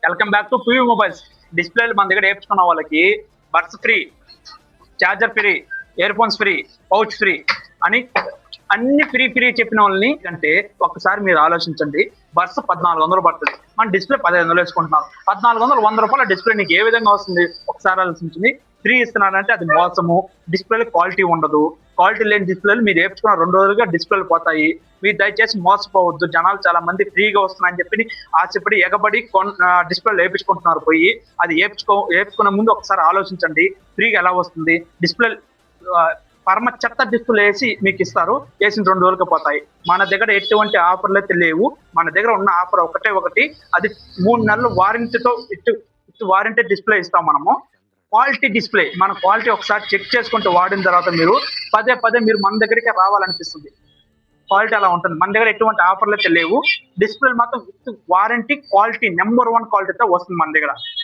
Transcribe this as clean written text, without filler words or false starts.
Welcome back to PV mobiles. డిస్ప్లేలు మన దగ్గర వేయించుకున్న వాళ్ళకి buds free, charger free, earphones free, pouch free అని అన్ని ఫ్రీ ఫ్రీ చెప్పిన వాళ్ళని అంటే ఒక్కసారి మీరు ఆలోచించండి. బడ్స్ 1400 పడుతుంది, మన డిస్ప్లే 1500 వేసుకుంటున్నారు. 1400 100 రూపాయల డిస్ప్లే నీకు ఏ విధంగా వస్తుంది ఒకసారి ఆలోచించింది. ఫ్రీ ఇస్తున్నారంటే అది మోసము. డిస్ప్లే క్వాలిటీ ఉండదు. క్వాలిటీ లేని డిస్ప్లేలు మీరు వేయించుకున్న 2 రోజులుగా డిస్ప్లేలు పోతాయి. మీరు దయచేసి మోసపోవద్దు. జనాలు చాలా మంది ఫ్రీగా వస్తున్నాయని చెప్పి ఆశపడి ఎగబడి డిస్ప్లేలు వేయించుకుంటున్నారు. పోయి అది వేయించుకునే ముందు ఒకసారి ఆలోచించండి. ఫ్రీగా ఎలా వస్తుంది? డిస్ప్లే పరమ చెత్త డిస్ప్లే వేసి మీకు ఇస్తారు. వేసిన 2 రోజులకి పోతాయి. మన దగ్గర ఎటువంటి ఆఫర్లు అయితే లేవు. మన దగ్గర ఉన్న ఆఫర్ ఒకటి, అది 3 నెలలు వారంటీతో వారంటీ డిస్ప్లే ఇస్తాం మనము. క్వాలిటీ డిస్ప్లే, మన క్వాలిటీ ఒకసారి చెక్ చేసుకుంటూ వాడిన తర్వాత మీరు పదే మీరు మన దగ్గరికి రావాలనిపిస్తుంది. క్వాలిటీ అలా ఉంటుంది. మన దగ్గర ఎటువంటి ఆఫర్లు అయితే లేవు. డిస్ప్లే మాత్రం విత్ వారంటీ, క్వాలిటీ నెంబర్ 1 క్వాలిటీతో వస్తుంది మన దగ్గర.